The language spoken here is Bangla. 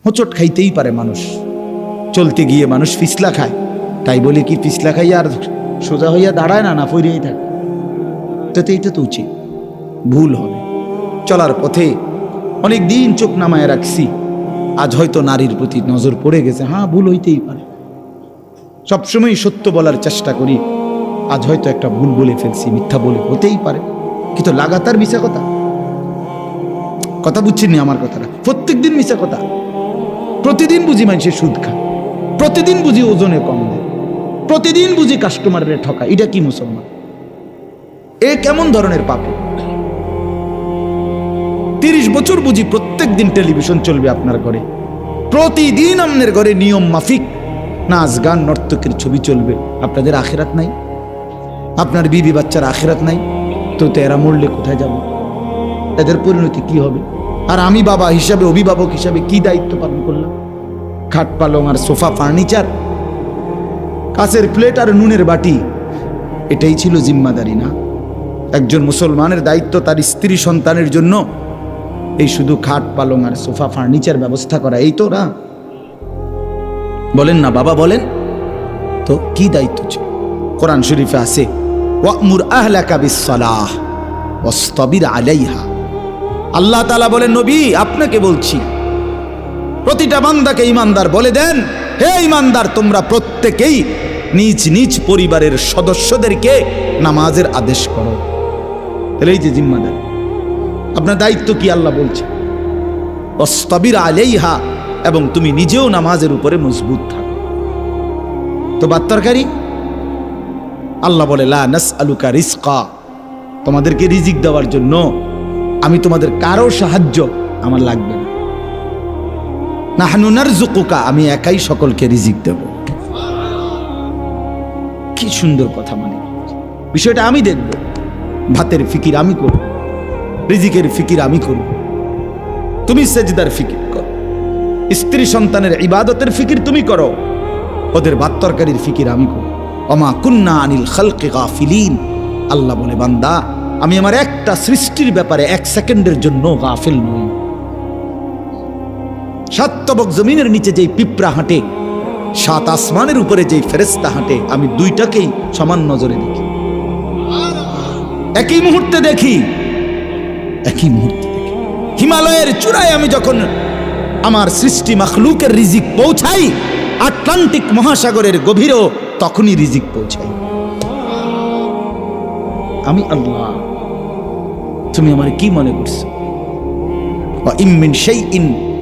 হোঁচট খাইতেই পারে মানুষ, চলতে গিয়ে মানুষ পিছলা খায়, তাই বলে কি পিছলা খাইয়া আর সোজা হইয়া দাঁড়ায় না, না পড়েই থাকে? তাতে এটা তো উচিত, ভুল হবে। চলার পথে অনেক দিন চোখ নামায় রাখছি, আজ হয়তো নারীর প্রতি নজর পড়ে গেছে, হ্যাঁ ভুল হইতেই পারে, সবসময় সত্য বলার চেষ্টা করি, আজ হয়তো একটা ভুল বলে ফেলছি, মিথ্যা বলে, হতেই পারে, কিন্তু লাগাতার মিশা কথা, কথা বুঝছেননি আমার কথাটা? প্রত্যেক দিন মিশা কথা, প্রতিদিন বুঝি মানুষে সুদ খায়, প্রতিদিন বুঝি ওজনে কম দেয়, প্রতিদিন বুঝি কাস্টমারের ঠকা, এটা কি মুসলমান? এ কেমন ধরনের পাপে? 30 বছর বুঝি প্রত্যেক দিন টেলিভিশন চলবে আপনার ঘরে, প্রতিদিন আপনার ঘরে নিয়ম মাফিক নাচ গান নর্তকের ছবি চলবে, আপনাদের আখিরাত নাই? আপনার বিবি বাচ্চার আখিরাত নাই? তো এরা মরলে কোথায় যাবে? এদের পরিণতি কি হবে? আর আমি বাবা হিসাবে, অভিভাবক হিসাবে কি দায়িত্ব পালন করলাম? খাট পালং আর সোফা ফার্নিচার, কাঁচের প্লেট আর নুনের বাটি, এটাই ছিল জিম্মাদারি না? একজন মুসলমানের দায়িত্ব তার স্ত্রী সন্তানের জন্য এই শুধু খাট পালং আর সোফা ফার্নিচার ব্যবস্থা করা, এই তো না? বলেন না বাবা, বলেন তো কি দায়িত্ব ছিল? কোরআন শরীফে আছে, ওয়া'মুর আহলাকা বিস-সালাহ ওয়াসতাবির আলাইহা। আল্লাহ তাআলা বলেন, নবী আপনাকে বলছি, প্রতিটা বান্দাকে ঈমানদার বলে দেন, হে ঈমানদার, তোমরা প্রত্যেকেই নিজ নিজ পরিবারের সদস্যদেরকে নামাজের আদেশ করো। তাহলে এই যে জিম্মাদারি, আপনার দায়িত্ব কি আল্লাহ বলছে, ওয়াসতাবির আলাইহা, এবং তুমি নিজেও নামাজের উপরে মজবুত থাকো। তো ভাত তরকারি, আল্লাহ বলে লা নাসআলুকা রিজকা, তোমাদেরকে রিজিক দেওয়ার জন্য আমি তোমাদের কারো সাহায্য আমার লাগবে না। নাহনু নারযুকুকা, আমি একাই সকলকে রিজিক দেব। কি সুন্দর কথা, মানে বিষয়টা আমি দেখব, ভাতের ফিকির আমি করব, রিজিকের ফিকির আমি করব, তুমি সেজদার ফিকির করো, স্ত্রী সন্তানের ইবাদতের ফিকির তুমি করো, ওদের ভাত তরকারির ফিকির আমি করব। ওমা কুন্না আনিল খালকি গাফিলিন, আল্লাহ বলে বান্দা আমি আমার একটা সৃষ্টির ব্যাপারে 1 সেকেন্ডের জন্য গাফিল নই। 7 তবক জমিনের নিচে যেই পিঁপড়া হাঁটে, 7 আসমানের উপরে যেই ফেরেশতা হাঁটে, আমি দুইটাকেই সমান নজরে দেখি, একই মুহূর্তে দেখি, একই মুহূর্তে দেখি। হিমালয়ের চূড়ায় আমি যখন আমার সৃষ্টি মাখলুকের রিজিক পৌঁছাই, আটলান্টিক মহাসাগরের গভীরেও তখনই রিজিক পৌঁছাই। আমি আল্লাহ, তুমি আমার কি মনে করছো? ওয়া ইম মিন শাইইন